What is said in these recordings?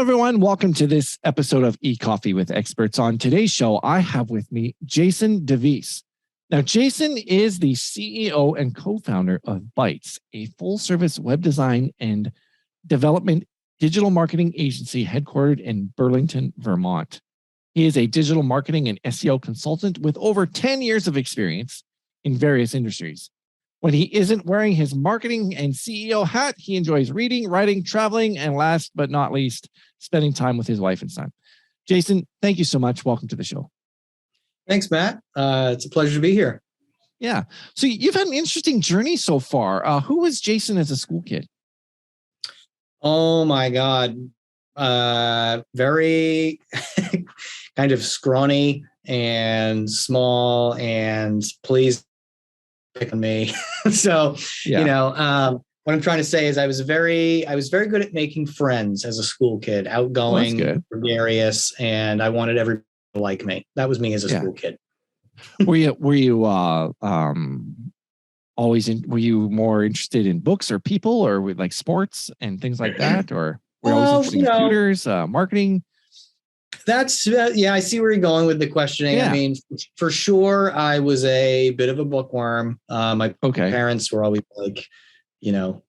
everyone. Welcome to this episode of Ecoffee with Experts. On today's show, I have with me Jason Di Vece. Now, Jason is the CEO and co-founder of Bytes, a full-service web design and development digital marketing agency headquartered in Burlington, Vermont. He is a digital marketing and SEO consultant with over 10 years of experience in various industries. When he isn't wearing his marketing and CEO hat, he enjoys reading, writing, traveling, and last but not least, spending time with his wife and son. Jason, thank you so much. Welcome to the show. Thanks, Matt. It's a pleasure to be here. Yeah. So you've had an interesting journey so far. Who was Jason as a school kid? Oh, my God. Very kind of scrawny and small, and please pick on me. So, what I'm trying to say is I was very good at making friends as a school kid, outgoing, gregarious, and I wanted everybody to like me. That was me as a school kid. Were you always were you more interested in books or people, or with like sports and things like that, or were you always interested in computers, marketing? That's I see where you're going with the questioning. Yeah. I mean, for sure, I was a bit of a bookworm. My parents were always like, you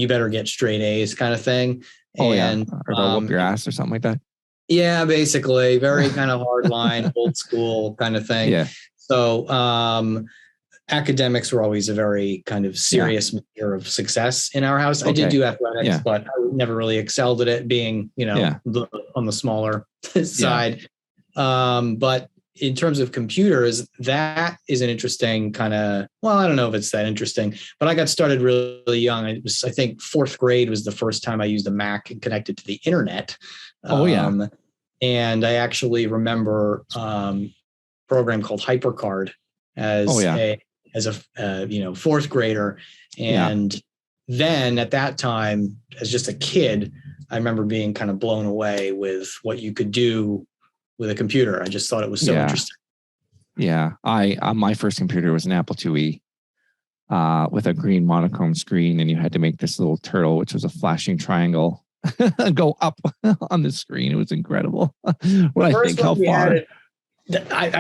better get straight A's kind of thing. Or they'll whoop your ass or something like that. Yeah, basically, very kind of hard line, old school kind of thing. Yeah. So academics were always a very kind of serious measure of success in our house. I did do athletics, but I never really excelled at it, being, on the smaller side. But in terms of computers, that is an interesting kind of, I don't know if it's that interesting, but I got started really young. I think fourth grade was the first time I used a Mac and connected to the internet. And I actually remember a program called HyperCard as a fourth grader. And then at that time, as just a kid, I remember being kind of blown away with what you could do with a computer. I just thought it was so interesting. Yeah. My first computer was an Apple IIe with a green monochrome screen, and you had to make this little turtle, which was a flashing triangle, go up on the screen. It was incredible. I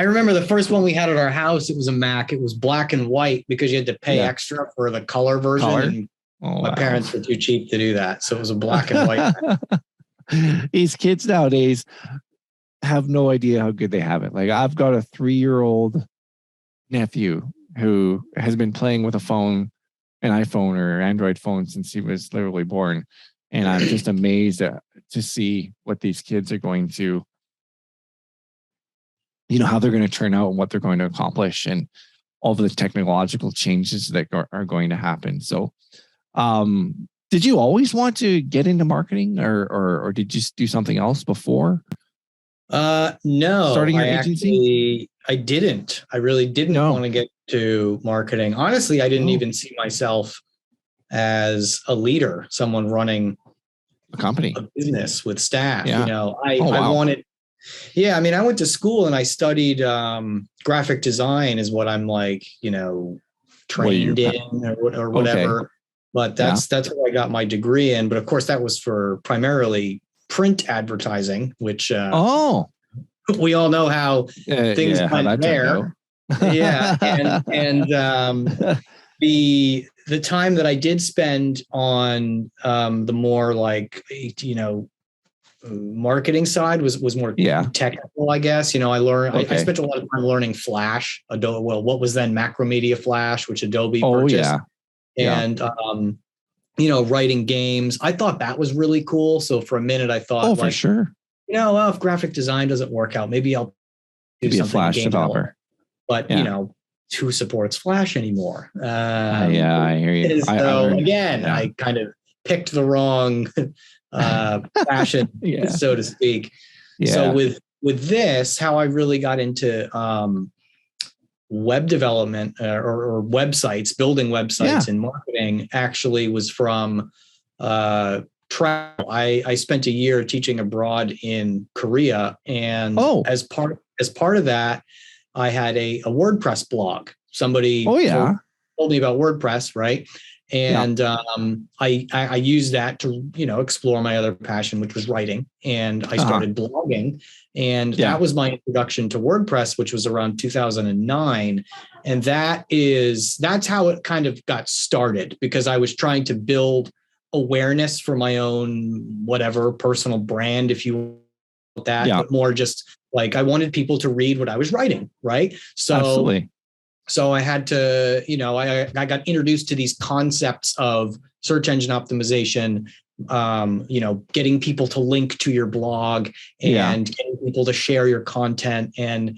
remember the first one we had at our house. It was a Mac. It was black and white because you had to pay extra for the color version. And my parents were too cheap to do that. So it was a black and white. These kids nowadays have no idea how good they have it. Like, I've got a 3-year-old nephew who has been playing with an iPhone or Android phone since he was literally born. And I'm just amazed to see what these kids are going to, how they're going to turn out and what they're going to accomplish and all of the technological changes that are going to happen. So, did you always want to get into marketing or did you do something else before? No, starting your agency? I didn't. I really didn't want to get to marketing. Honestly, I didn't even see myself as a leader, someone running a company, a business with staff. Yeah. I wanted. Yeah, I mean, I went to school and I studied graphic design, is what I'm like, trained in or whatever. Okay. But that's what I got my degree in. But of course, that was for primarily print advertising, which we all know how things went there. And the time that I did spend on the more like marketing side was more technical, I guess. I learned. I spent a lot of time learning Flash, Adobe. Well, what was then Macromedia Flash, which Adobe purchased. And writing games. I thought that was really cool. So for a minute, I thought, for sure. If graphic design doesn't work out, maybe I'll do something. A Flash developer. But who supports Flash anymore? I hear you. I kind of picked the wrong passion, so to speak. Yeah. So with this, how I really got into web development or websites, building websites and marketing, actually was from travel. I spent a year teaching abroad in Korea, and as part of that, I had a WordPress blog. Somebody told me about WordPress, right? And I used that to, explore my other passion, which was writing. And I started blogging. And that was my introduction to WordPress, which was around 2009. And that's how it kind of got started, because I was trying to build awareness for my own whatever personal brand, if you want that, but more just like I wanted people to read what I was writing. Right. So absolutely. So I had to, I got introduced to these concepts of search engine optimization, getting people to link to your blog and getting people to share your content. And,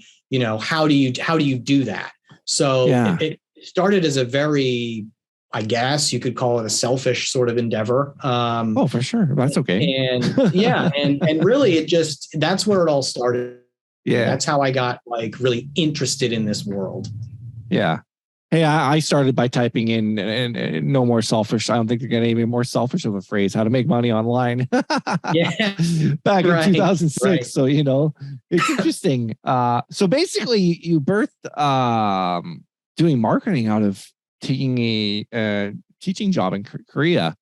how do you do that? So it started as a very, I guess you could call it a selfish sort of endeavor. For sure. That's okay. And and really that's where it all started. Yeah. That's how I got like really interested in this world. Yeah. Hey, I started by typing in and no more selfish. I don't think they're going to even more selfish of a phrase, how to make money online. Back in 2006. Right. So, it's interesting. So basically you birthed doing marketing out of taking a teaching job in Korea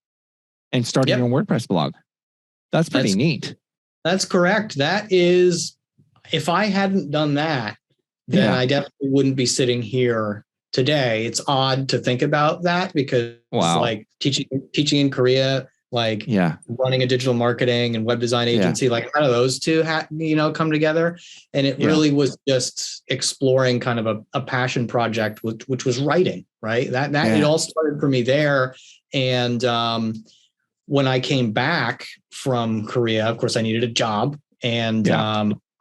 and starting your WordPress blog. That's pretty neat. That's correct. That is, if I hadn't done that, then I definitely wouldn't be sitting here today. It's odd to think about that because like teaching in Korea, like running a digital marketing and web design agency, like how do those two come together? And it really was just exploring kind of a passion project, which was writing, right? That it all started for me there. And when I came back from Korea, of course I needed a job, and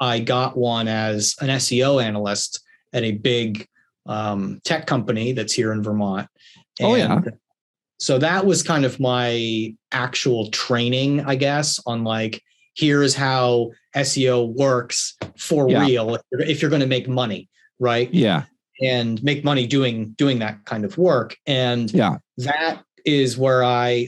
I got one as an SEO analyst at a big tech company that's here in Vermont. And so that was kind of my actual training, I guess, on like, here's how SEO works for real if you're going to make money, right? Yeah. And make money doing that kind of work. And that is where I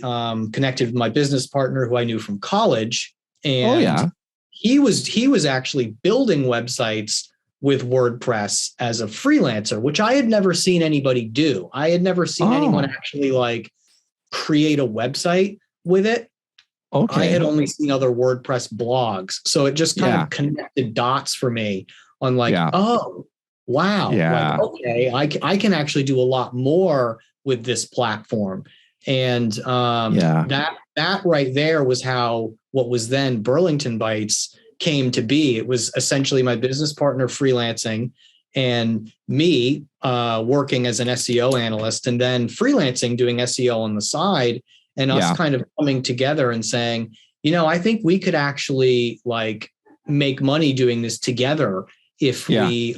connected with my business partner who I knew from college. And he was actually building websites with WordPress as a freelancer, which I had never seen anybody do. I had never seen anyone actually like create a website with it. Okay. I had only seen other WordPress blogs. So it just kind of connected dots for me on like, oh, wow. Like, okay, I can actually do a lot more with this platform. And that right there was how what was then Burlington Bytes came to be. It was essentially my business partner freelancing and me working as an SEO analyst, and then freelancing, doing SEO on the side, and us kind of coming together and saying, I think we could actually like make money doing this together if we,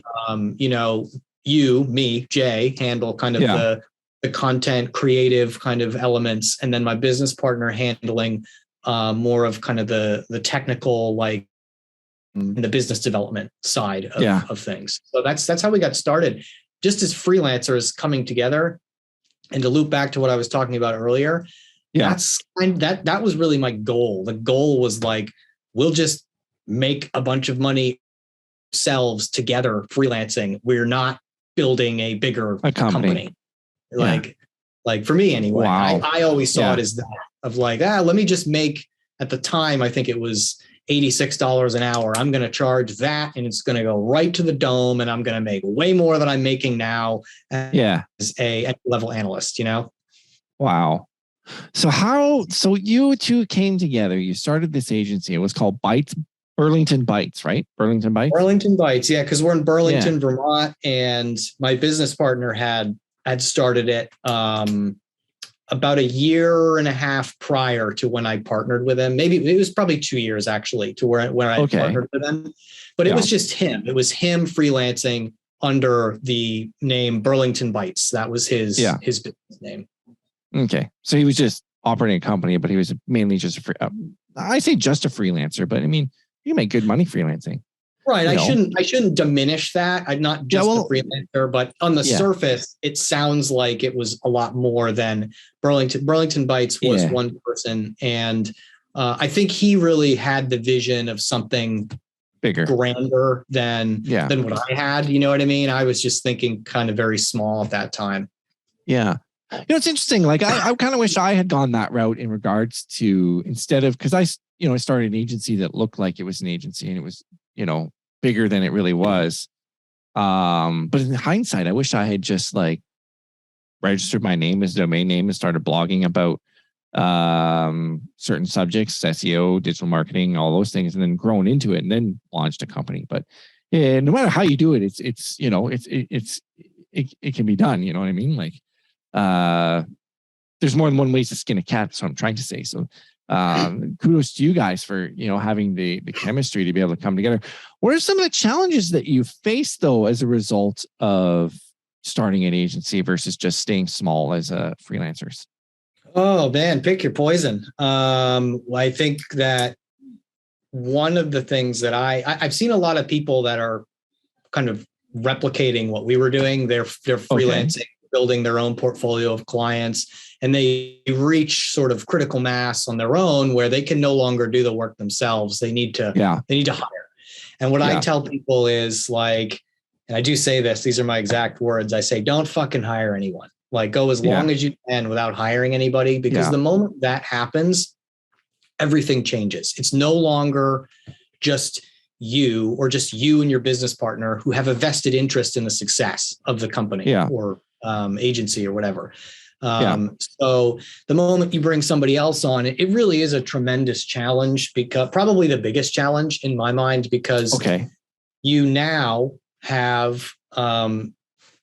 you, me, Jay, handle kind of the content, creative kind of elements, and then my business partner handling more of kind of the technical, like the business development side of things. So that's how we got started, just as freelancers coming together. And to loop back to what I was talking about earlier, that was really my goal. The goal was like, we'll just make a bunch of money ourselves together freelancing. We're not building a bigger company. Like for me anyway, I always saw it as that of like, let me just make, at the time, I think it was $86 an hour. I'm going to charge that, and it's going to go right to the dome, and I'm going to make way more than I'm making now as a level analyst, Wow. So you two came together, you started this agency. It was called Bytes, Burlington Bytes, right? Burlington Bytes? Burlington Bytes. Yeah. Cause we're in Burlington, Vermont, and my business partner had started it, about a year and a half prior to when I partnered with him. Maybe it was probably 2 years actually to where I partnered with him, but it was just him. It was him freelancing under the name Burlington Bytes. That was his business name. Okay. So he was just operating a company, but he was mainly just I say just a freelancer, but I mean, you make good money freelancing. Right. I shouldn't diminish that. I'm not just a freelancer, but on the surface, it sounds like it was a lot more than Burlington. Burlington Bytes was one person. And I think he really had the vision of something bigger, grander than what I had. You know what I mean? I was just thinking kind of very small at that time. Yeah. It's interesting. Like I kind of wish I had gone that route in regards to because I started an agency that looked like it was an agency and it was, bigger than it really was. But in hindsight, I wish I had just like registered my name as a domain name and started blogging about certain subjects, SEO, digital marketing, all those things, and then grown into it and then launched a company. But yeah, no matter how you do it, it can be done. You know what I mean? Like, there's more than one way to skin a cat. That's what I'm trying to say. So, kudos to you guys for, having the chemistry to be able to come together. What are some of the challenges that you face though, as a result of starting an agency versus just staying small as freelancers? Oh man, pick your poison. I think that one of the things that I've seen a lot of people that are kind of replicating what we were doing. They're freelancing, building their own portfolio of clients, and they reach sort of critical mass on their own where they can no longer do the work themselves. They need to hire. And what I tell people is like, and I do say this, these are my exact words. I say, don't fucking hire anyone. Like go as long as you can without hiring anybody, because the moment that happens, everything changes. It's no longer just you or just you and your business partner who have a vested interest in the success of the company or agency or whatever. So the moment you bring somebody else on, it really is a tremendous challenge, because probably the biggest challenge in my mind, because you now have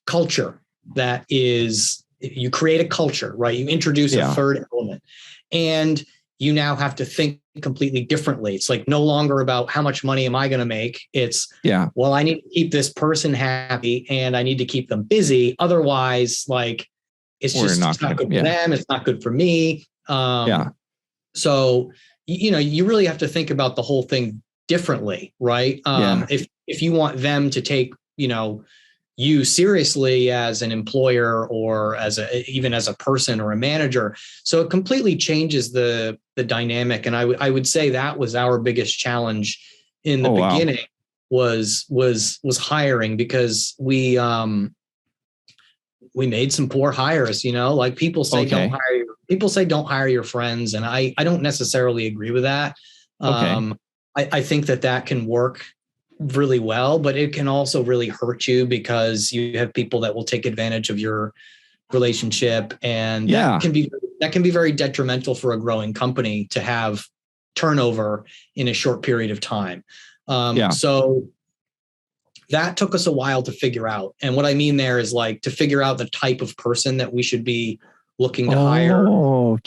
culture that is, you create a culture, right? You introduce a third element, and you now have to think completely differently. It's like no longer about how much money am I going to make? It's, well, I need to keep this person happy and I need to keep them busy. Otherwise, like, it's not good for them. It's not good for me. So, you really have to think about the whole thing differently, right? If you want them to take, you seriously as an employer or even as a person or a manager. So it completely changes the dynamic. And I would say that was our biggest challenge in the beginning was hiring, because we made some poor hires, like people say, don't hire your friends. And I don't necessarily agree with that. I think that can work really well, but it can also really hurt you, because you have people that will take advantage of your relationship, and that can be very detrimental for a growing company to have turnover in a short period of time. So that took us a while to figure out. And what I mean there is like to figure out the type of person that we should be looking to hire,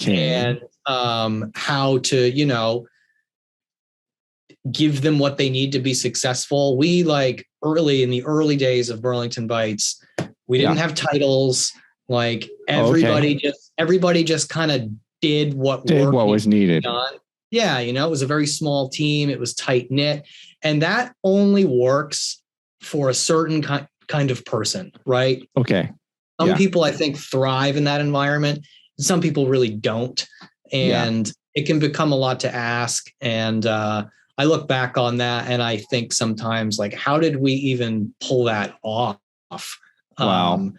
and how to, give them what they need to be successful. We in the early days of Burlington Bytes, we didn't have titles. Like everybody just kind of did what was needed. Yeah. It was a very small team. It was tight knit, and that only works for a certain kind of person, right? Some people I think thrive in that environment. Some people really don't. And it can become a lot to ask. And, I look back on that and I think sometimes like, how did we even pull that off? And,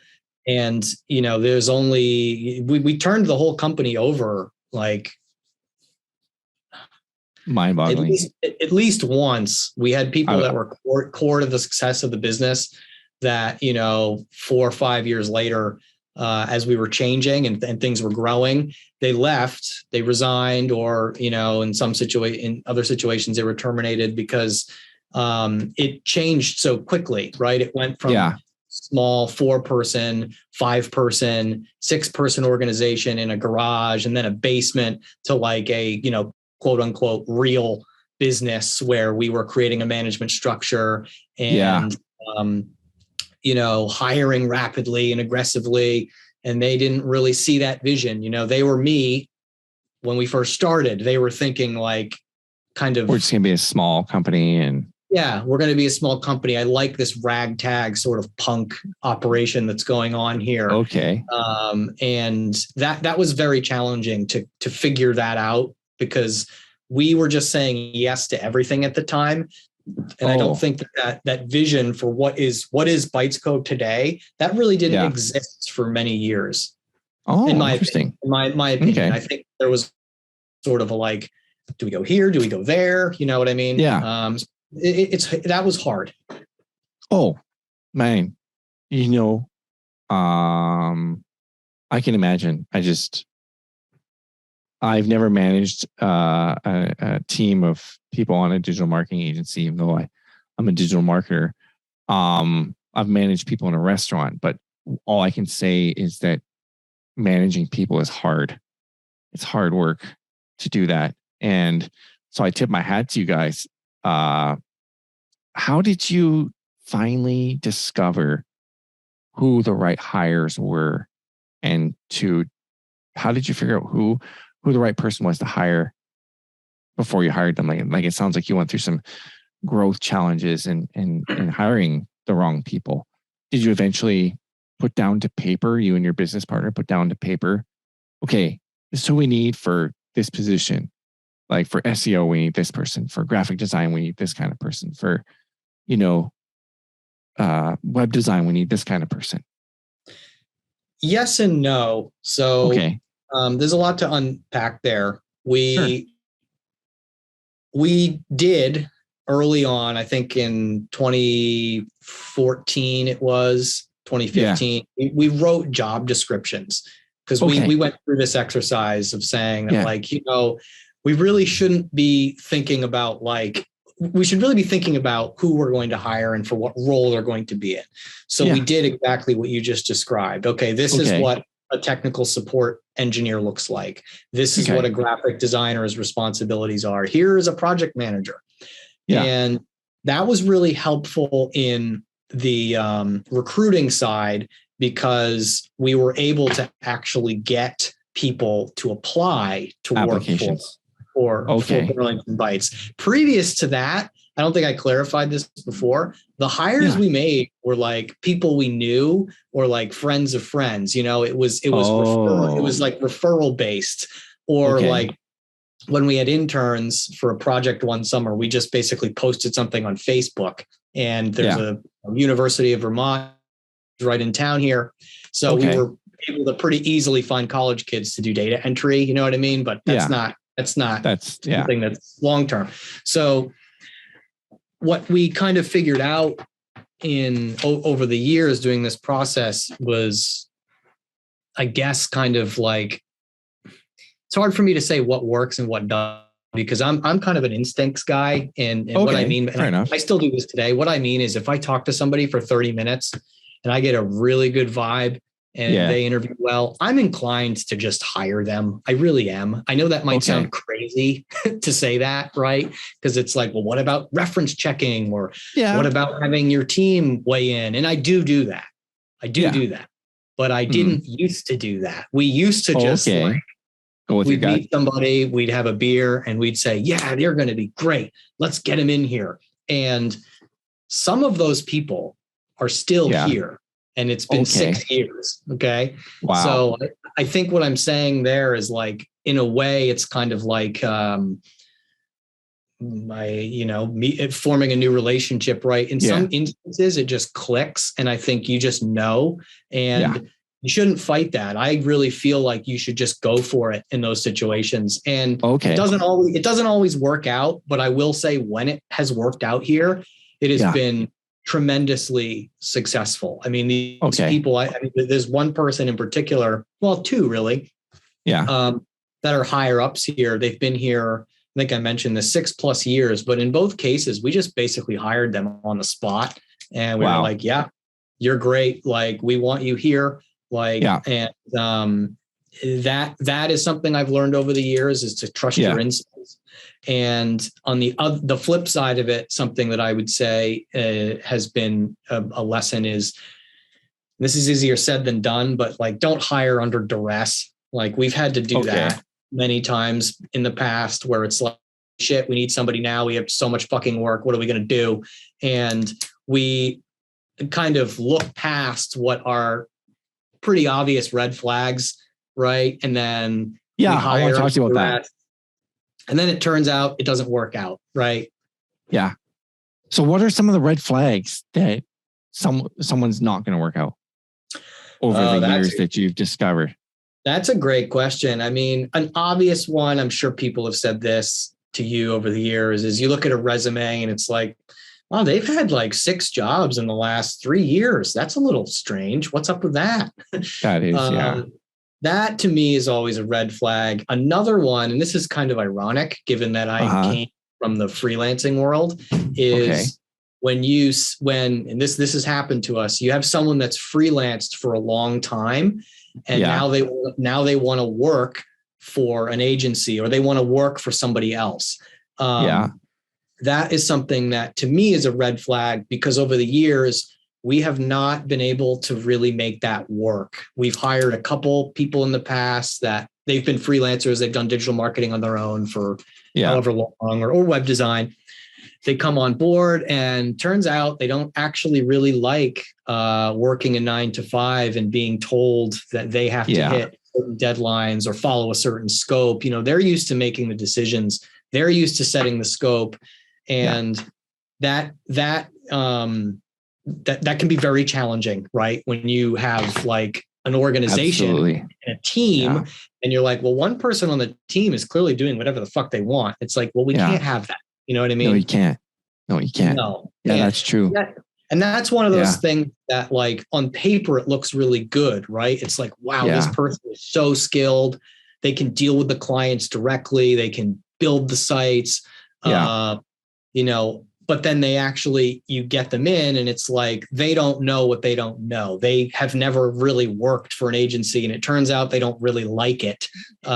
there's only, we turned the whole company over, like mind-boggling. At least once. We had people that were core to the success of the business that, 4 or 5 years later, as we were changing and things were growing, they left, they resigned, or, in other situations, they were terminated because it changed so quickly, right? It went from small 4-person, 5-person, 6-person organization in a garage and then a basement to like a, quote unquote, real business where we were creating a management structure and, hiring rapidly and aggressively. And they didn't really see that vision. They were me when we first started. They were thinking like kind of, we're just going to be a small company and we're going to be a small company. I like this ragtag sort of punk operation that's going on here. And that was very challenging to figure that out, because we were just saying yes to everything at the time. And I don't think that vision for what is Bytes Code today, that really didn't exist for many years. Oh, in my interesting. Opinion, my opinion. Okay. I think there was sort of a like, do we go here? Do we go there? You know what I mean? Yeah. That was hard. Oh, man. You know, I can imagine. I've never managed a team of people on a digital marketing agency, even though I'm a digital marketer. I've managed people in a restaurant, but all I can say is that managing people is hard. It's hard work to do that. And so I tip my hat to you guys. How did you finally discover who the right hires were, and how did you figure out who the right person was to hire before you hired them? Like it sounds like you went through some growth challenges in hiring the wrong people. Did you eventually put down to paper, you and your business partner put down to paper, okay, this is who we need for this position. Like for SEO, we need this person. For graphic design, we need this kind of person. For, web design, we need this kind of person. Yes and no. So okay. There's a lot to unpack there. We did early on, I think in 2014, it was 2015, we wrote job descriptions because we went through this exercise of saying that like, we really shouldn't be thinking about we should really be thinking about who we're going to hire and for what role they're going to be in. So we did exactly what you just described. Okay, this is what a technical support engineer looks like. This is what a graphic designer's responsibilities are. Here is a project manager. Yeah. And that was really helpful in the recruiting side because we were able to actually get people to apply to work for Burlington Bytes. Previous to that, I don't think I clarified this before. The hires we made were like people we knew or like friends of friends. It was referral, it was like referral based, or like when we had interns for a project one summer, we just basically posted something on Facebook, and there's a University of Vermont right in town here. So we were able to pretty easily find college kids to do data entry. You know what I mean? But that's not something that's long term. So what we kind of figured out over the years doing this process was, I guess, kind of like, it's hard for me to say what works and what doesn't, because I'm kind of an instincts guy. And what I mean, I still do this today. What I mean is if I talk to somebody for 30 minutes and I get a really good vibe and they interview well, I'm inclined to just hire them. I really am. I know that might sound crazy to say that, right? Because it's like, well, what about reference checking, or what about having your team weigh in? And I do that. Do that. But I didn't used to do that. We used to just we'd meet somebody, we'd have a beer, and we'd say, yeah, they're going to be great. Let's get them in here. And some of those people are still here. And it's been 6 years. Okay. Wow. So I think what I'm saying there is like, in a way, it's kind of like, forming a new relationship, right? In some instances, it just clicks. And I think you just know, and you shouldn't fight that. I really feel like you should just go for it in those situations. And it doesn't always work out, but I will say when it has worked out here, it has been tremendously successful. I mean, these people, I mean, there's one person in particular, well, two really, that are higher ups here. They've been here, I think I mentioned this, 6+ years, but in both cases, we just basically hired them on the spot, and we were like, yeah, you're great. Like, we want you here. Like, and that is something I've learned over the years, is to trust your instincts. And on the flip side of it, something that I would say has been a lesson is, this is easier said than done, but like, don't hire under duress. Like, we've had to do that many times in the past, where it's like, shit, we need somebody now. We have so much fucking work. What are we going to do? And we kind of look past what are pretty obvious red flags, right? And then I want to talk to you about that. And then it turns out it doesn't work out, right? Yeah. So what are some of the red flags that someone's not going to work out over the years that you've discovered? That's a great question. I mean, an obvious one, I'm sure people have said this to you over the years, is you look at a resume and it's like, oh, they've had like 6 jobs in the last 3 years. That's a little strange. What's up with that? That is, yeah. That to me is always a red flag. Another one, and this is kind of ironic given that I came from the freelancing world, is when and this has happened to us, you have someone that's freelanced for a long time, and now they want to work for an agency, or they want to work for somebody else. That is something that to me is a red flag, because over the years, we have not been able to really make that work. We've hired a couple people in the past that they've been freelancers. They've done digital marketing on their own for however long, or web design. They come on board, and turns out they don't actually really like working a 9 to 5 and being told that they have to hit certain deadlines or follow a certain scope. They're used to making the decisions. They're used to setting the scope. And that can be very challenging, right? When you have like an organization and a team, and you're like, well, one person on the team is clearly doing whatever the fuck they want. It's like, well, we can't have that. You know what I mean? No, you can't. No. Yeah, that's true. And that's one of those things that, like, on paper, it looks really good, right? It's like, wow, this person is so skilled. They can deal with the clients directly. They can build the sites. But then you get them in, and it's like, they don't know what they don't know. They have never really worked for an agency, and it turns out they don't really like it. It's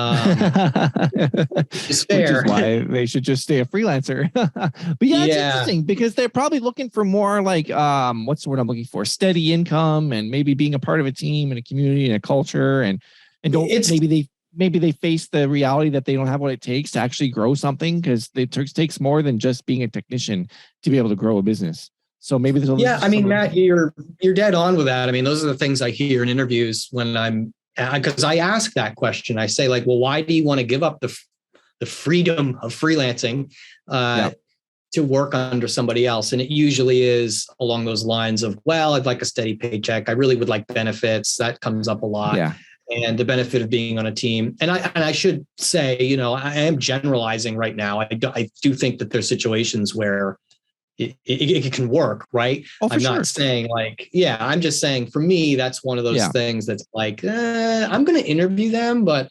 fair. Which is why they should just stay a freelancer. But it's interesting, because they're probably looking for more like, what's the word I'm looking for? Steady income, and maybe being a part of a team and a community and a culture, and maybe they face the reality that they don't have what it takes to actually grow something, because it takes more than just being a technician to be able to grow a business. So maybe there's Matt, you're dead on with that. I mean, those are the things I hear in interviews because I ask that question. I say, like, well, why do you want to give up the freedom of freelancing to work under somebody else? And it usually is along those lines of, well, I'd like a steady paycheck. I really would like benefits. That comes up a lot. Yeah. And the benefit of being on a team. And I should say, I am generalizing right now. I do think that there's situations where it can work, right? I'm not saying I'm just saying, for me, that's one of those things that's like, I'm going to interview them, but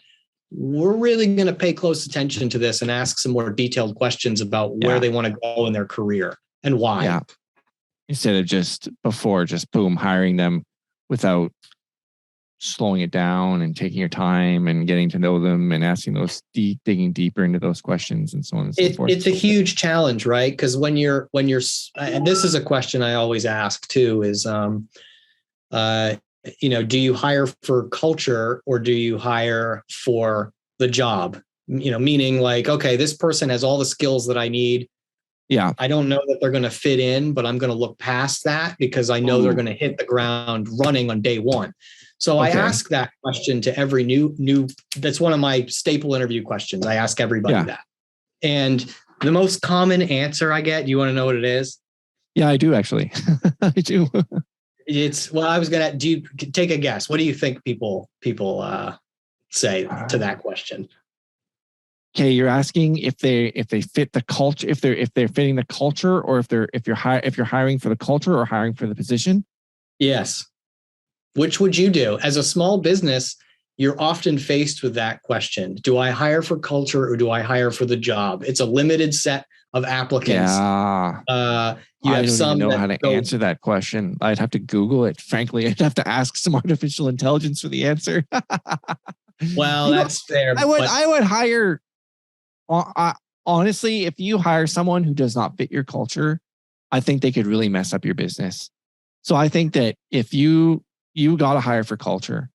we're really going to pay close attention to this and ask some more detailed questions about where they want to go in their career and why. Yeah. Instead of just boom, hiring them without slowing it down and taking your time and getting to know them and asking those digging deeper into those questions and so on and so forth. It's a huge challenge, right? Because when you're, and this is a question I always ask too, is, do you hire for culture, or do you hire for the job? Meaning like, okay, this person has all the skills that I need. Yeah. I don't know that they're going to fit in, but I'm going to look past that because I know they're going to hit the ground running on day one. So I ask that question to every new, that's one of my staple interview questions. I ask everybody that. And the most common answer I get, do you want to know what it is? Yeah, I do actually. I do. Do you take a guess? What do you think people say to that question? Okay, you're asking if they fit the culture, if they're fitting the culture, or if you're hiring for the culture or hiring for the position? Yes. Which would you do? As a small business, you're often faced with that question. Do I hire for culture, or do I hire for the job? It's a limited set of applicants. Yeah. I don't even know how to answer that question. I'd have to Google it. Frankly, I'd have to ask some artificial intelligence for the answer. Well, that's fair. I would hire. Honestly, if you hire someone who does not fit your culture, I think they could really mess up your business. So I think that if you got to hire for culture,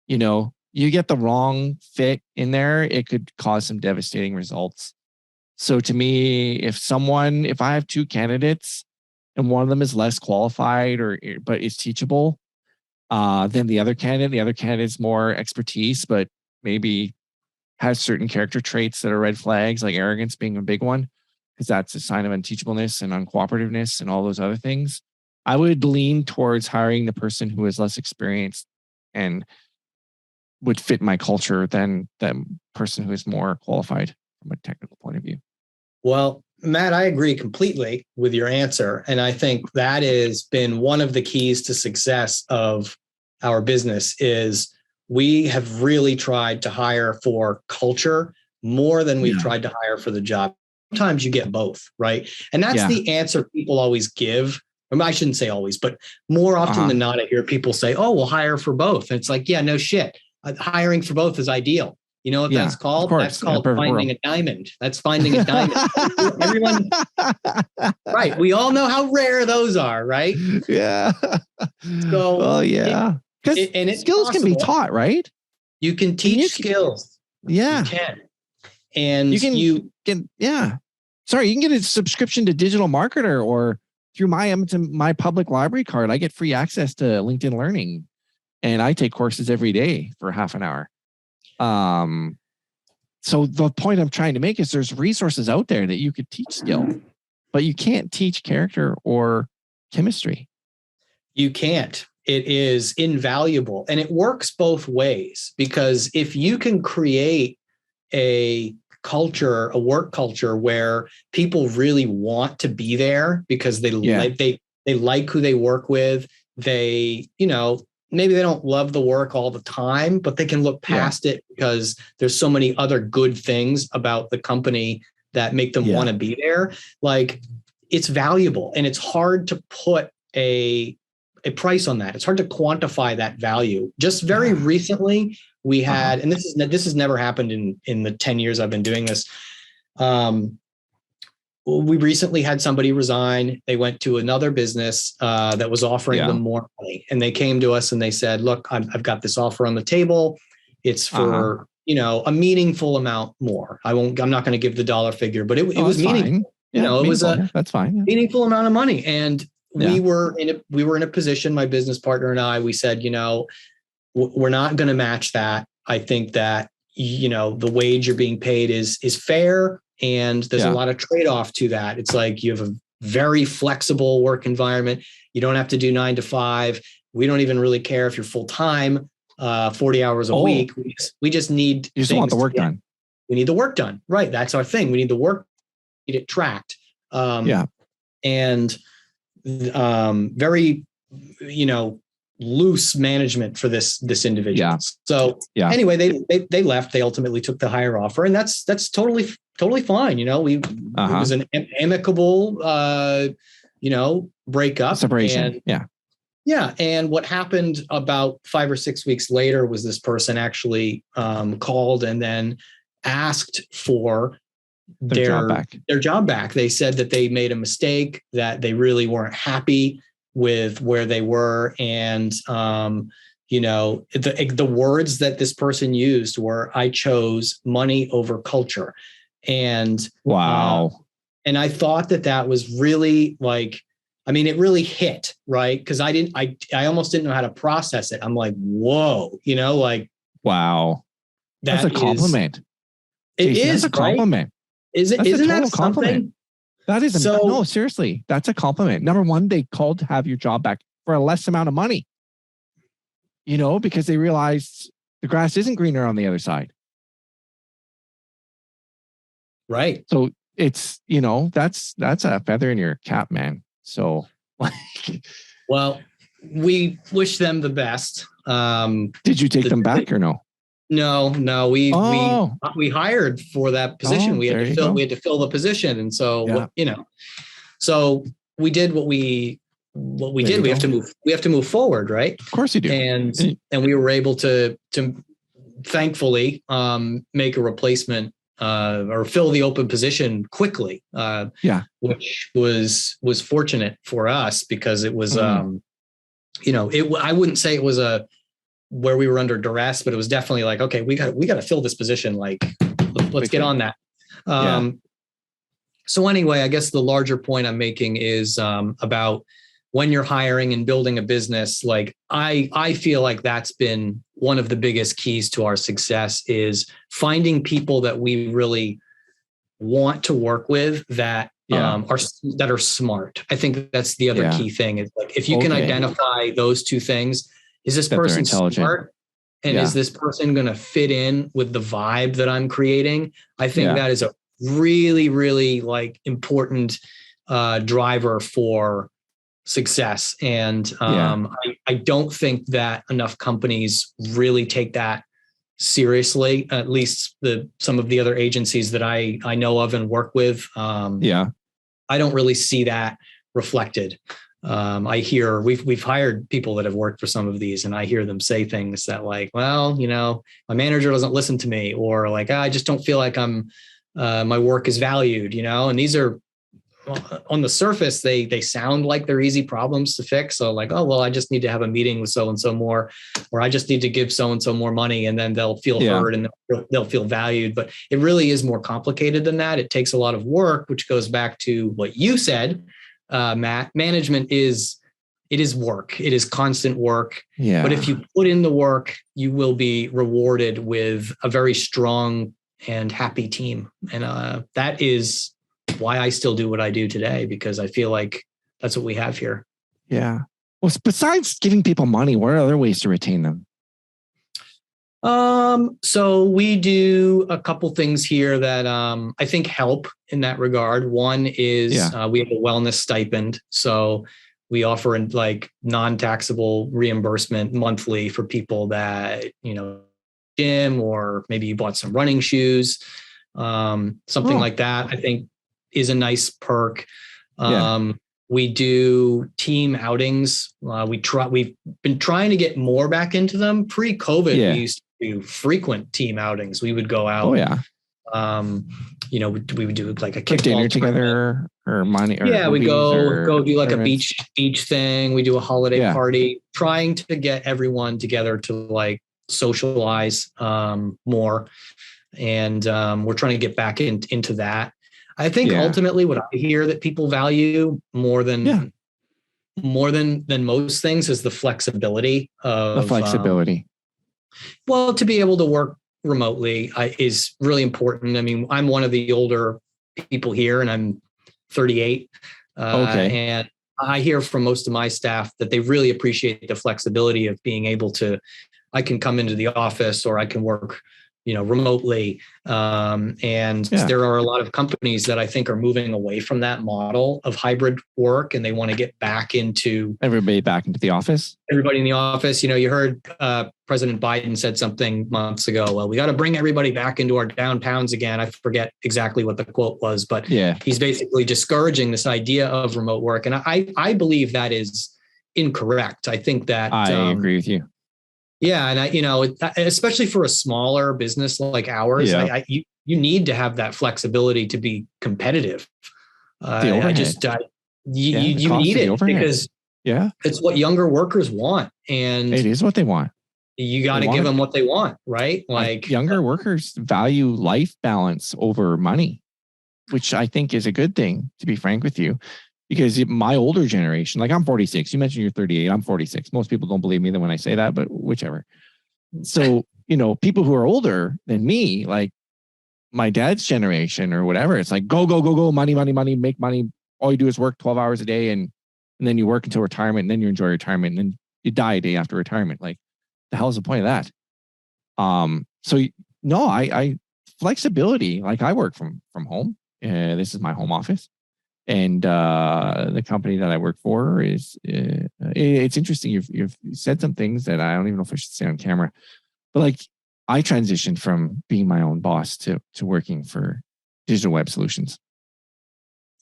you get the wrong fit in there, it could cause some devastating results. So to me, if I have 2 candidates and one of them is less qualified but is teachable than the other candidate is more expertise, but maybe has certain character traits that are red flags, like arrogance being a big one, because that's a sign of unteachableness and uncooperativeness and all those other things. I would lean towards hiring the person who is less experienced and would fit my culture than the person who is more qualified from a technical point of view. Well, Matt, I agree completely with your answer. And I think that has been one of the keys to success of our business is we have really tried to hire for culture more than we've tried to hire for the job. Sometimes you get both, right? And that's the answer people always give. I shouldn't say always, but more often than not, I hear people say, oh, we'll hire for both. And it's like, yeah, no shit. Hiring for both is ideal. You know what that's called? That's called finding a diamond. That's finding a diamond. Everyone, right? We all know how rare those are, right? Yeah. So, because skills can be taught, right? You can teach skills. Yeah, you can, and you can. Sorry, you can get a subscription to Digital Marketer or through my public library card. I get free access to LinkedIn Learning, and I take courses every day for half an hour. So the point I'm trying to make is there's resources out there that you could teach skill, but you can't teach character or chemistry. You can't. It is invaluable. And it works both ways, because if you can create a culture, a work culture where people really want to be there because they like who they work with, maybe they don't love the work all the time, but they can look past it because there's so many other good things about the company that make them want to be there. Like, it's valuable, and it's hard to put a price on that. It's hard to quantify that value. Just very recently, we had, and this has never happened in the 10 years I've been doing this. We recently had somebody resign. They went to another business that was offering them more money. And they came to us and they said, look, I've got this offer on the table. It's for, a meaningful amount more. I'm not going to give the dollar figure, but it was meaningful. It was that's fine. Meaningful amount of money. And we were in a position, my business partner and I, we said, we're not going to match that. I think that, the wage you're being paid is fair. And there's a lot of trade-off to that. It's like you have a very flexible work environment. You don't have to do 9 to 5. We don't even really care if you're full-time, 40 hours a week. We just need. You just want the work done. We need the work done. Right. That's our thing. We need the work. We need it tracked. And very, loose management for this individual. So anyway, they left. They ultimately took the higher offer, and that's totally fine. It was an amicable, breakup. Separation. And what happened about 5 or 6 weeks later was this person actually called and then asked for their job back. They said that they made a mistake, that they really weren't happy with where they were. And, the words that this person used were, I chose money over culture. And and I thought that was really it really hit, right? Because I almost didn't know how to process it. I'm like, whoa, wow. That's a compliment. That's a compliment. Isn't that something? Compliment. That is no, seriously, that's a compliment. Number one, they called to have your job back for a less amount of money, because they realized the grass isn't greener on the other side. Right. So it's, that's a feather in your cap, man. So well, we wish them the best. Did you take them back or no? No, we hired for that position. We had to fill the position. And so, so we did what we did. We have to move forward. Right. Of course you do. And we were able to thankfully, make a replacement, or fill the open position quickly. Which was fortunate for us, because it was, I wouldn't say it was where we were under duress, but it was definitely like, okay, we got to fill this position. Like, let's get on that. So anyway, I guess the larger point I'm making is about when you're hiring and building a business. Like, I feel like that's been one of the biggest keys to our success, is finding people that we really want to work with that are smart. I think that's the other key thing, is like, if you can identify those two things. Is this person smart? And is this person going to fit in with the vibe that I'm creating? I think that is a really, really like important driver for success. And I don't think that enough companies really take that seriously, at least some of the other agencies that I know of and work with. I don't really see that reflected. I hear we've hired people that have worked for some of these, and I hear them say things that like, well, my manager doesn't listen to me, or like, I just don't feel like my work is valued, and these are, on the surface, they sound like they're easy problems to fix. So like, oh, well, I just need to have a meeting with so-and-so more, or I just need to give so-and-so more money, and then they'll feel heard and they'll feel valued. But it really is more complicated than that. It takes a lot of work, which goes back to what you said, Matt. Management is work. It is constant work. Yeah. But if you put in the work, you will be rewarded with a very strong and happy team. And that is why I still do what I do today, because I feel like that's what we have here. Yeah. Well, besides giving people money, what are other ways to retain them? So we do a couple things here that I think help in that regard. One is we have a wellness stipend. So we offer like non-taxable reimbursement monthly for people that, gym, or maybe you bought some running shoes, something like that, I think is a nice perk. We do team outings. We've been trying to get more back into them. Pre-COVID, we used to do frequent team outings. We would go out. We would do like a kickball dinner together or money. Or we go do like tournaments. A beach thing. We do a holiday party, trying to get everyone together to like socialize more. And we're trying to get back into that. I think ultimately what I hear that people value more than most things is the flexibility of to be able to work remotely is really important. I mean, I'm one of the older people here, and I'm 38. And I hear from most of my staff that they really appreciate the flexibility of being able to, I can come into the office or I can work remotely. There are a lot of companies that I think are moving away from that model of hybrid work, and they want to get back into everybody back into the office. Everybody in the office. You heard President Biden said something months ago. Well, we got to bring everybody back into our downtowns again. I forget exactly what the quote was, but he's basically discouraging this idea of remote work. And I believe that is incorrect. I think that I agree with you. Yeah. And especially for a smaller business like ours, you need to have that flexibility to be competitive. You need it because it's what younger workers want. And it is what they want. You got to give them what they want, right? Like younger workers value life balance over money, which I think is a good thing, to be frank with you. Because my older generation, like I'm 46, you mentioned you're 38, I'm 46. Most people don't believe me when I say that, but whichever. So, people who are older than me, like my dad's generation or whatever, it's like, go, money, make money. All you do is work 12 hours a day and then you work until retirement, and then you enjoy retirement, and then you die a day after retirement. Like, the hell is the point of that? I flexibility, like I work from home. This is my home office. And the company that I work for is, it's interesting. You've said some things that I don't even know if I should say on camera, but like I transitioned from being my own boss to working for Digital Web Solutions.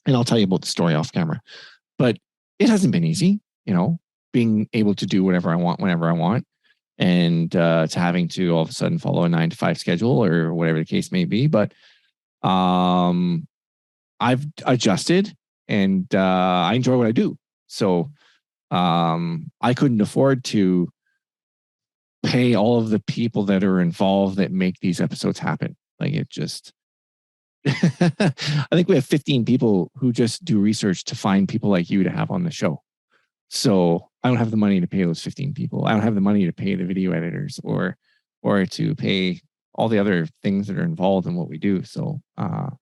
And I'll tell you about the story off camera, but it hasn't been easy, being able to do whatever I want, whenever I want, and to having to all of a sudden follow a 9-to-5 schedule or whatever the case may be. But I've adjusted, and I enjoy what I do. So I couldn't afford to pay all of the people that are involved that make these episodes happen. Like, it just, I think we have 15 people who just do research to find people like you to have on the show. So I don't have the money to pay those 15 people. I don't have the money to pay the video editors or to pay all the other things that are involved in what we do. So, but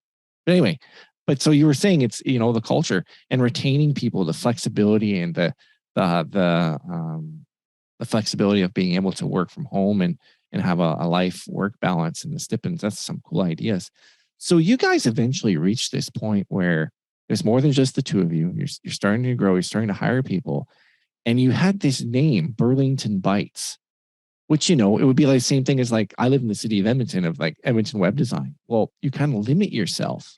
anyway, but so you were saying it's, the culture and retaining people, the flexibility and the flexibility of being able to work from home and and have a life work balance in the stipends. That's some cool ideas. So you guys eventually reached this point where there's more than just the two of you. You're starting to grow. You're starting to hire people. And you had this name, Burlington Bytes, which, it would be like the same thing as like, I live in the city of Edmonton, of like Edmonton web design. Well, you kind of limit yourself.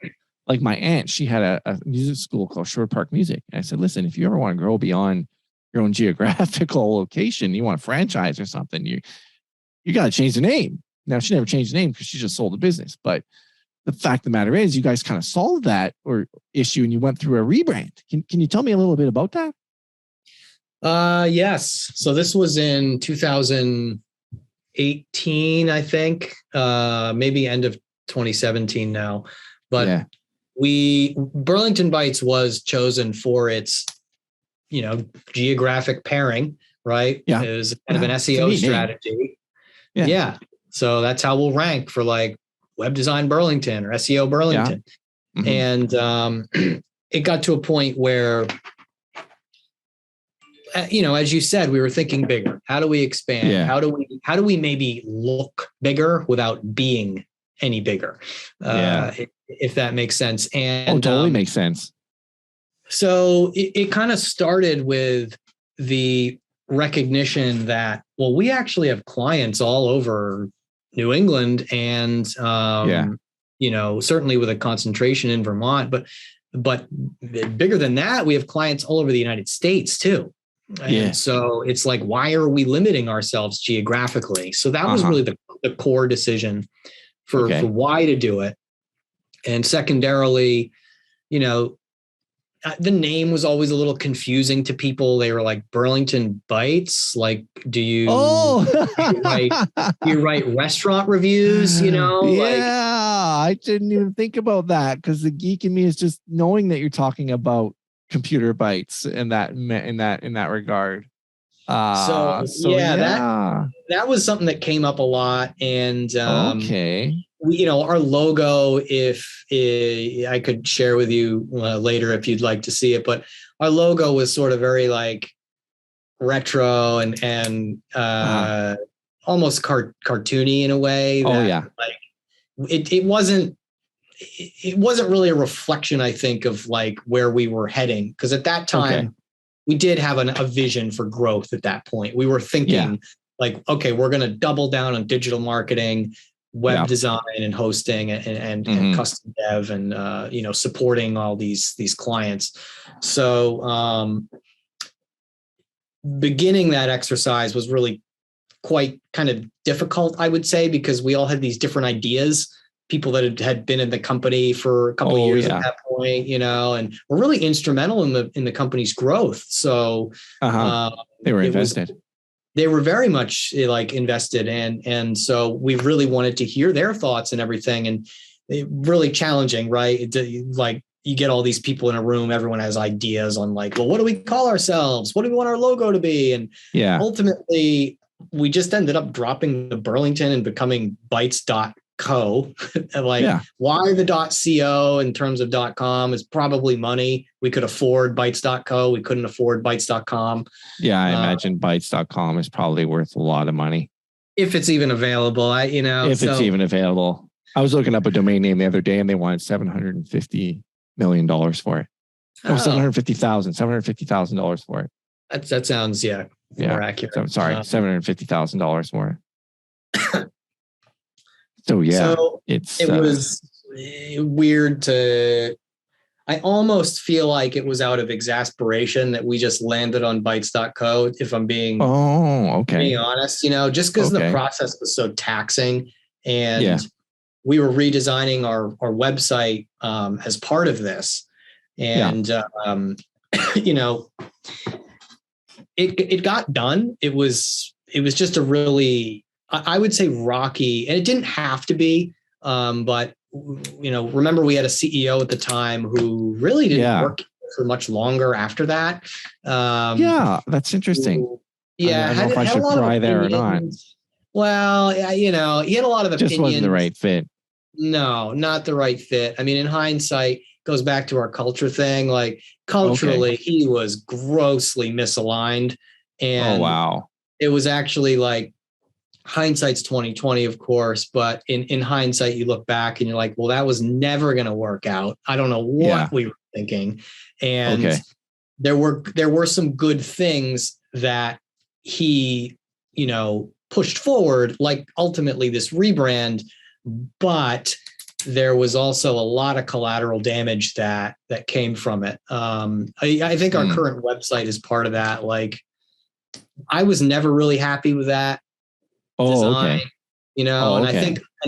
Like my aunt, she had a music school called Shore Park Music. And I said, listen, if you ever want to grow beyond your own geographical location, you want a franchise or something, you got to change the name. Now, she never changed the name because she just sold the business. But the fact of the matter is, you guys kind of solved that issue and you went through a rebrand. Can you tell me a little bit about that? Yes. So this was in 2018, I think, maybe end of 2017 now. But Burlington Bytes was chosen for its, geographic pairing, right? Yeah. It was kind of an SEO strategy. Yeah. So that's how we'll rank for like Web Design Burlington or SEO Burlington. Yeah. Mm-hmm. And it got to a point where, as you said, we were thinking bigger. How do we expand? Yeah. How do we maybe look bigger without being any bigger? If that makes sense. And totally makes sense. So it kind of started with the recognition that, well, we actually have clients all over New England and, certainly with a concentration in Vermont, but bigger than that, we have clients all over the United States too. And so it's like, why are we limiting ourselves geographically? So that was really the core decision for why to do it. And secondarily, the name was always a little confusing to people. They were like, Burlington Bytes. Like, do you write restaurant reviews? I didn't even think about that because the geek in me is just knowing that you're talking about computer bytes in that regard. That was something that came up a lot. And our logo, if I could share with you later if you'd like to see it, but our logo was sort of very like retro and almost cartoony in a way. Like it wasn't really a reflection, I think, of like where we were heading. Because at that time, we did have a vision for growth at that point. We were thinking like, okay, we're going to double down on digital marketing, web design and hosting and custom dev and, supporting all these clients. So beginning that exercise was really quite kind of difficult, I would say, because we all had these different ideas. People that had been in the company for a couple of years at that point, and were really instrumental in the company's growth. So they were invested. They were very much like invested, and so we really wanted to hear their thoughts and everything. And really challenging, right? Like you get all these people in a room, everyone has ideas on like, well, what do we call ourselves? What do we want our logo to be? And ultimately, we just ended up dropping the Burlington and becoming Bytes.co. Why the .co in terms of .com is probably money. We could afford Bytes.co. We couldn't afford Bytes.com. Yeah, I imagine Bytes.com is probably worth a lot of money. If it's even available, it's even available. I was looking up a domain name the other day and they wanted $750 million for it. $750,000 for it. That sounds, more accurate. So, sorry, $750,000 for it. So it was weird I almost feel like it was out of exasperation that we just landed on Bytes.co, if I'm being honest, just because the process was so taxing and we were redesigning our website as part of this. And, it got done. It was just a really, I would say rocky, and it didn't have to be, but remember we had a CEO at the time who really didn't work for much longer after that. That's interesting. I don't know if I should cry there or not. Well, he had a lot of opinions. Just wasn't the right fit. No, not the right fit. I mean, in hindsight, goes back to our culture thing. Like culturally, he was grossly misaligned. And it was actually like hindsight's 2020, of course, but in hindsight, you look back and you're like, well, that was never going to work out. I don't know what we were thinking. And there were some good things that he, pushed forward, like ultimately this rebrand, but there was also a lot of collateral damage that came from it. I think our current website is part of that. Like, I was never really happy with that design,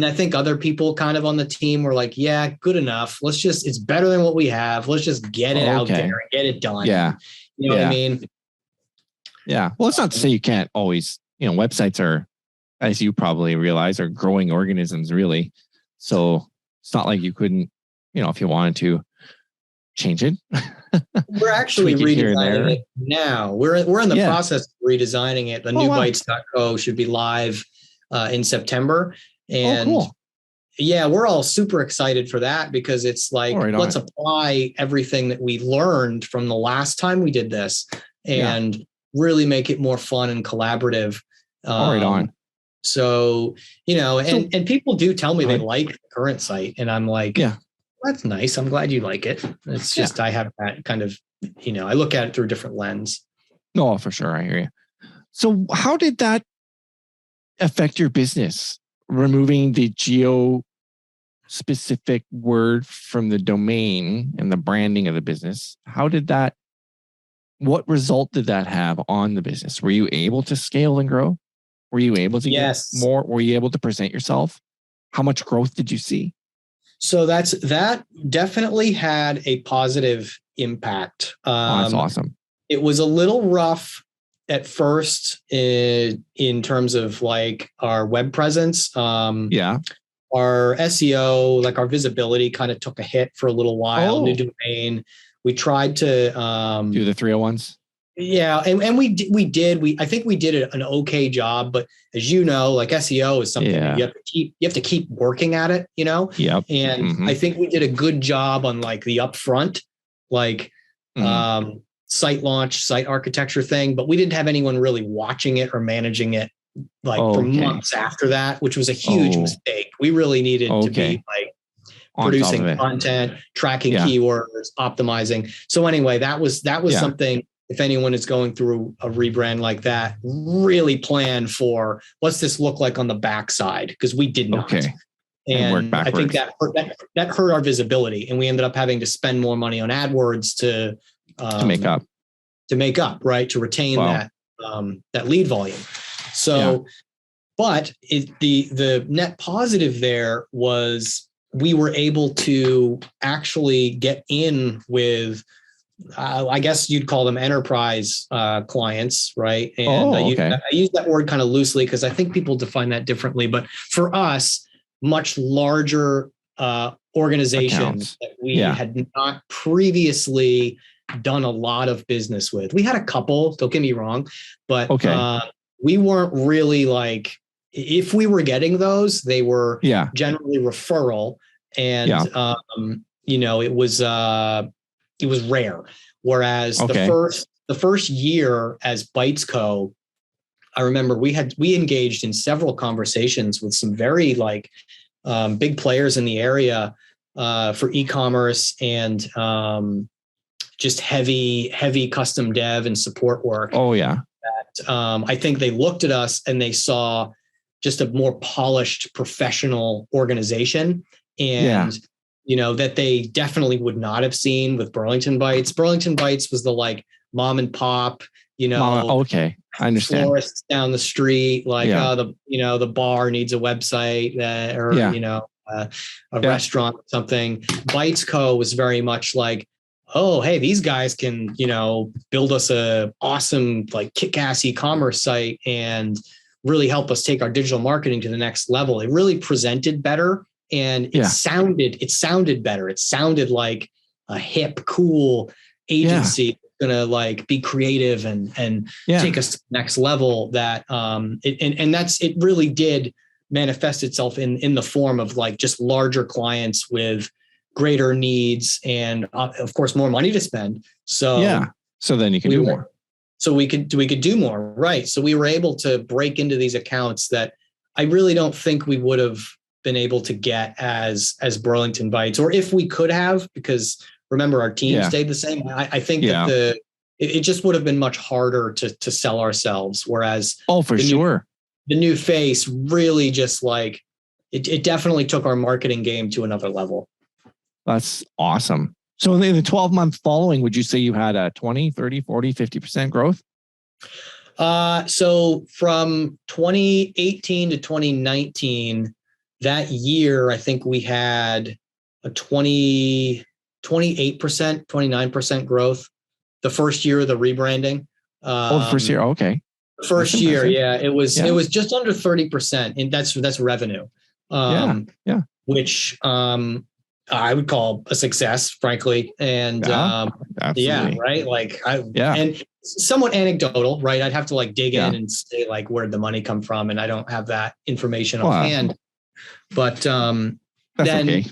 I think other people kind of on the team were like, yeah, good enough. It's better than what we have. Let's just get it out there and get it done. Yeah. You know what I mean? Yeah. Well, it's not to say you can't always, websites are, as you probably realize, are growing organisms really. So it's not like you couldn't, if you wanted to change it. We're actually redesigning it now. We're in the process of redesigning it. The new Bytes.co should be live in September. And cool. Yeah, we're all super excited for that because it's like, let's apply everything that we learned from the last time we did this and really make it more fun and collaborative. Right on. So, and people do tell me they like the current site, and I'm like, that's nice. I'm glad you like it. It's just, I have that kind of, I look at it through a different lens. No, for sure. I hear you. So how did that affect your business? Removing the geo-specific word from the domain and the branding of the business. What result did that have on the business? Were you able to scale and grow? Were you able to get more? Were you able to present yourself? How much growth did you see? So that definitely had a positive impact. That's awesome. It was a little rough at first in terms of like our web presence. Our SEO, like our visibility kind of took a hit for a little while. New domain. We tried to do the 301s. Yeah. And we did. I think we did an okay job, but as you know, like SEO is something that you have to keep working at it, Yep. And I think we did a good job on like the upfront, like site launch, site architecture thing, but we didn't have anyone really watching it or managing it like for months after that, which was a huge mistake. We really needed to be like producing content, tracking keywords, optimizing. So anyway, that was something. If anyone is going through a rebrand like that, really plan for what's this look like on the backside, because we did not. And I think that hurt our visibility, and we ended up having to spend more money on AdWords to make up, right? To retain that lead volume. So, but the net positive there was we were able to actually get in with, I guess you'd call them enterprise clients, right? And I use that word kind of loosely because I think people define that differently. But for us, much larger organizations that we had not previously done a lot of business with. We had a couple, don't get me wrong, but we weren't really like, if we were getting those, they were generally referral. And, it was rare. Whereas the first year as Bytes Co., I remember we engaged in several conversations with some very like big players in the area for e-commerce and just heavy custom dev and support work. I think they looked at us and they saw just a more polished professional organization. And that they definitely would not have seen with Burlington Bytes. Burlington Bytes was the like mom and pop, I understand. Florists down the street, like the bar needs a website a restaurant or something. Bytes Co. was very much like, oh, hey, these guys can build us a awesome like kick-ass e-commerce site and really help us take our digital marketing to the next level. It really presented better. And it sounded better. It sounded like a hip, cool agency gonna like be creative and take us to the next level. That it really did manifest itself in the form of like just larger clients with greater needs and of course more money to spend. So so then you can do more. So we could do more, right? So we were able to break into these accounts that I really don't think we would have been able to get as Burlington Bytes, or if we could have, because remember our team stayed the same. I think that it just would have been much harder to sell ourselves. Whereas the new face really just like it definitely took our marketing game to another level. That's awesome. So in the 12-month following, would you say you had a 20, 30, 40, 50% growth? So from 2018 to 2019, that year, I think we had a 28%, 29% growth. The first year of the rebranding. The first year. Okay. First year. Yeah. It was just under 30%. And that's revenue. Which, I would call a success, frankly. And, right. Like and somewhat anecdotal, right? I'd have to like dig in and say like, where'd the money come from? And I don't have that information offhand, but, then,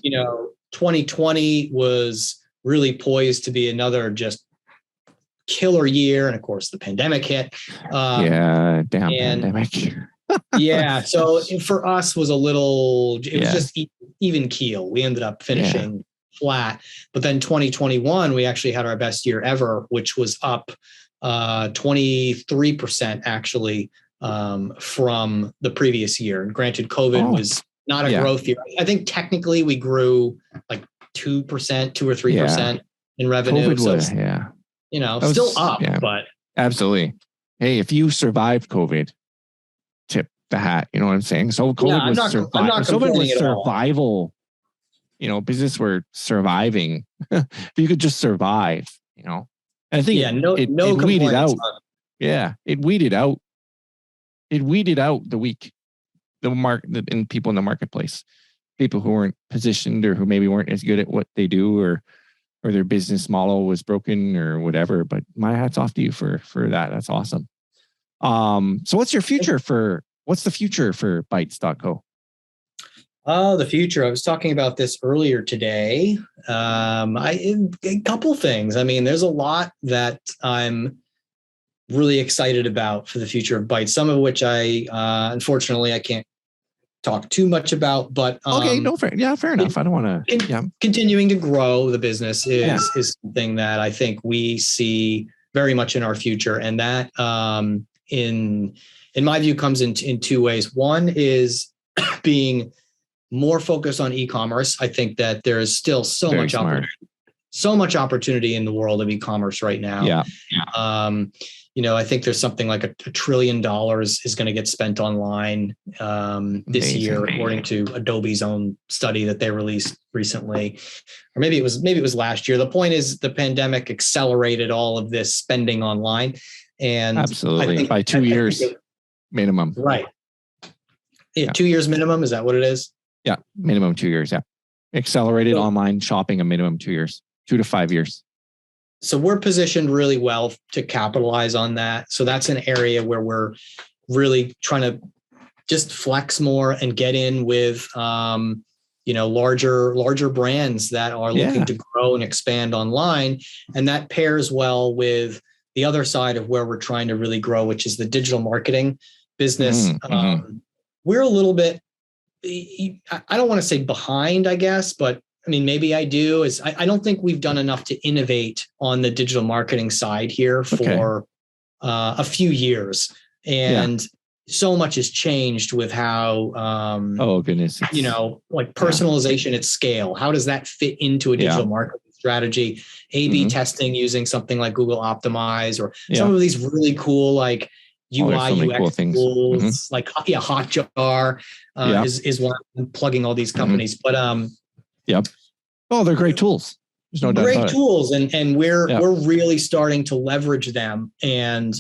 2020 was really poised to be another just killer year. And of course the pandemic hit. Pandemic. So for us was was just even keel. We ended up finishing flat, but then 2021, we actually had our best year ever, which was up 23% actually from the previous year. And granted, COVID was not a growth year. I think technically we grew like 2%, 2 or 3% in revenue. COVID was, still up, but absolutely. Hey, if you survived COVID, tip the hat. You know what I'm saying? So COVID was survival. Business were surviving. If you could just survive, I think it weeded out. It weeded out. It weeded out the weak, the market, and people in the marketplace, people who weren't positioned or who maybe weren't as good at what they do, or their business model was broken or whatever. But my hat's off to you for that. That's awesome. So what's the future for Bytes.co? Oh, the future. I was talking about this earlier today. A couple things. I mean, there's a lot that I'm really excited about for the future of Bytes, some of which unfortunately I can't talk too much about, but fair enough. I don't want to. Continuing to grow the business is something that I think we see very much in our future, and that in my view comes in two ways. One is being more focused on e-commerce. I think that there is still so much opportunity in the world of e-commerce right now. I think there's something like $1 trillion is going to get spent online this year, according to Adobe's own study that they released recently, or maybe it was last year. The point is, the pandemic accelerated all of this spending online, and absolutely by 2 years minimum. Right. 2 years minimum. Is that what it is? Yeah, minimum 2 years. Yeah, accelerated online shopping a minimum 2 years, 2 to 5 years. So we're positioned really well to capitalize on that. So that's an area where we're really trying to just flex more and get in with, larger brands that are looking to grow and expand online. And that pairs well with the other side of where we're trying to really grow, which is the digital marketing business. We're a little bit, I don't want to say behind, I guess, but I mean, maybe I do. I don't think we've done enough to innovate on the digital marketing side here for a few years. And so much has changed with how, like personalization at scale. How does that fit into a digital marketing strategy? A/B testing using something like Google Optimize, or some of these really cool, like UI, UX cool tools, like Hotjar is one. I'm plugging all these companies, but they're great tools. There's no doubt about it. Great tools, and we're really starting to leverage them and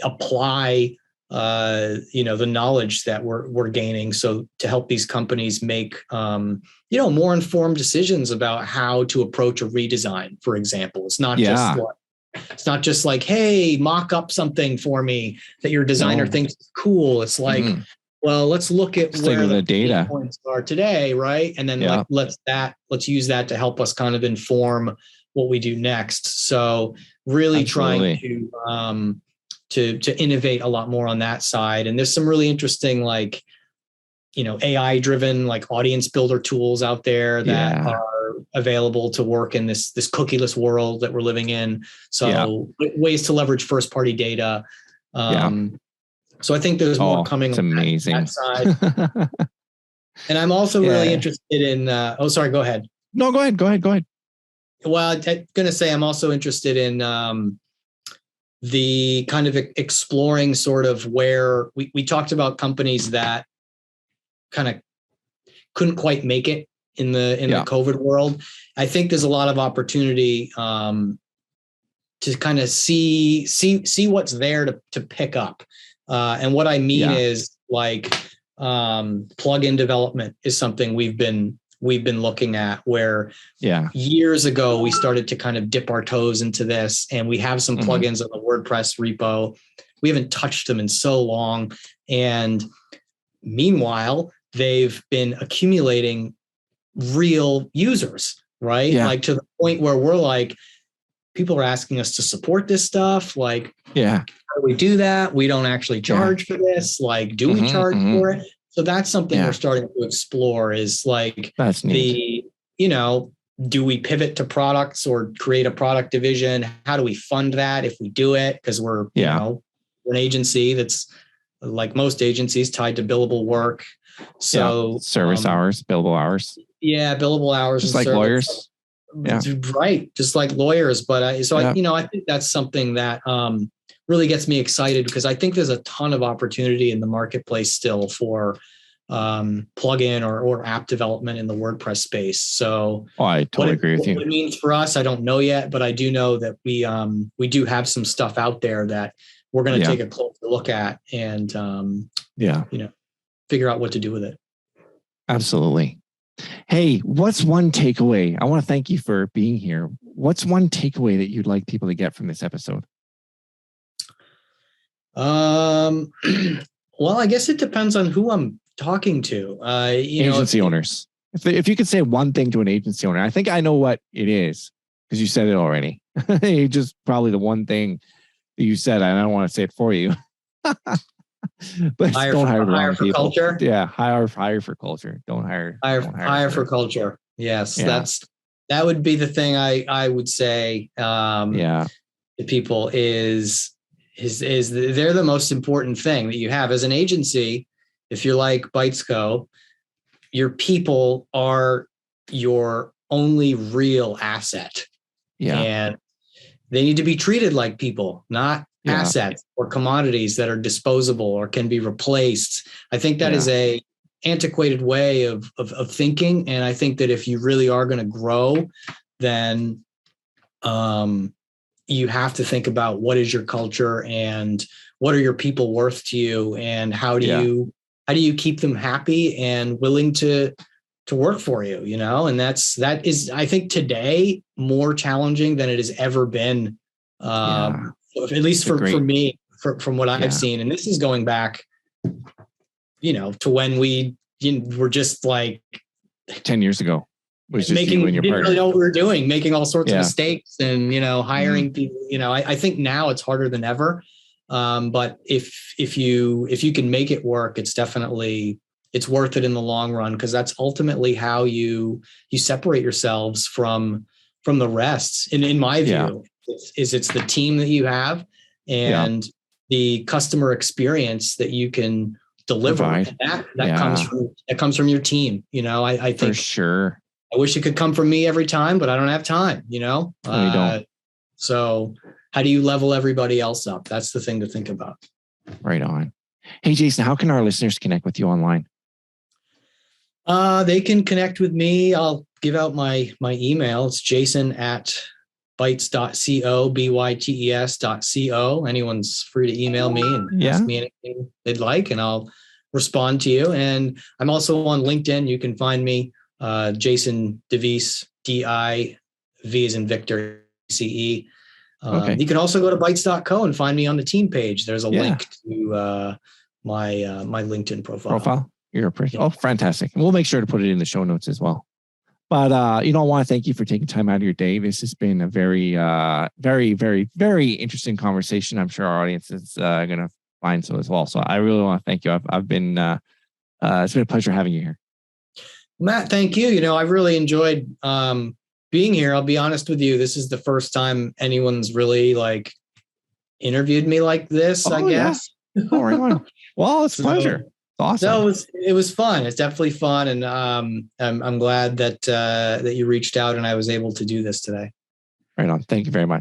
apply the knowledge that we're gaining, so to help these companies make more informed decisions about how to approach a redesign. For example, it's not just like, hey, mock up something for me that your designer thinks is cool. It's like, well, let's look at where the data points are today, right? And then let's use that to help us kind of inform what we do next. So really trying to to innovate a lot more on that side. And there's some really interesting, like, AI driven, like, audience builder tools out there that are available to work in this cookieless world that we're living in. So ways to leverage first party data. So I think there's more coming on that side. And I'm also really interested in, sorry, go ahead. No, go ahead. Well, I'm going to say I'm also interested in the kind of exploring sort of where we talked about companies that kind of couldn't quite make it in the COVID world. I think there's a lot of opportunity to kind of see what's there to pick up. And what I mean is, like, plugin development is something we've been looking at, where years ago we started to kind of dip our toes into this, and we have some plugins on the WordPress repo. We haven't touched them in so long. And meanwhile, they've been accumulating real users, right? Yeah. Like, to the point where we're like, people are asking us to support this stuff. Like, how do we do that? We don't actually charge for this. Like, do we charge for it? So that's something we're starting to explore, is like, that's neat. Do we pivot to products or create a product division? How do we fund that if we do it? Because we're, we're an agency that's, like most agencies, tied to billable work. So service hours, billable hours. Yeah, billable hours. Just like lawyers. Yeah. Right. Just like lawyers. But I think that's something that really gets me excited, because I think there's a ton of opportunity in the marketplace still for plugin or app development in the WordPress space. So I totally agree with you. What it means for us, I don't know yet, but I do know that we do have some stuff out there that we're going to take a closer look at and figure out what to do with it. Absolutely. Hey, what's one takeaway? I want to thank you for being here. What's one takeaway that you'd like people to get from this episode? Well, I guess it depends on who I'm talking to. Agency owners. If you could say one thing to an agency owner, I think I know what it is, because you said it already. You just probably the one thing that you said, and I don't want to say it for you. But don't hire the wrong people. Culture. Yeah, hire for culture. Don't hire for culture. Yes, that would be the thing I would say. To people is they're the most important thing that you have as an agency. If you're like Bytes Co., your people are your only real asset. Yeah, and they need to be treated like people, not assets or commodities that are disposable or can be replaced. I think that is a antiquated way of thinking. And I think that if you really are going to grow, then you have to think about what is your culture and what are your people worth to you, and how do you keep them happy and willing to work for you, and that is, I think, today more challenging than it has ever been. At least for me, from what I've seen. And this is going back, to when we were just like 10 years ago. Was just making, you and your didn't partner. really know what we were doing, making all sorts of mistakes and, hiring people. I think now it's harder than ever. But if you can make it work, it's worth it in the long run, because that's ultimately how you separate yourselves from the rest. And in my view, it's the team that you have and the customer experience that you can deliver. And that comes from your team. I think for sure. I wish it could come from me every time, but I don't have time, No, you don't. So how do you level everybody else up? That's the thing to think about. Right on. Hey, Jason, how can our listeners connect with you online? They can connect with me. I'll give out my email. It's jason@bytes.co, bytes.co. Anyone's free to email me and ask me anything they'd like, and I'll respond to you. And I'm also on LinkedIn. You can find me, Jason Di Vece, D-I-V as in Victor, C-E. You can also go to bytes.co and find me on the team page. There's a link to my LinkedIn profile. You're pretty. Oh, fantastic. And we'll make sure to put it in the show notes as well. But I want to thank you for taking time out of your day. This has been a very, very, very, very interesting conversation. I'm sure our audience is going to find so as well. So I really want to thank you. I've been, it's been a pleasure having you here. Matt, thank you. I've really enjoyed being here. I'll be honest with you. This is the first time anyone's really like interviewed me like this, I guess. Yeah. Oh, right on. Well, it's a pleasure. Awesome. So it was fun. It's definitely fun. And I'm glad that you reached out and I was able to do this today. Right on. Thank you very much.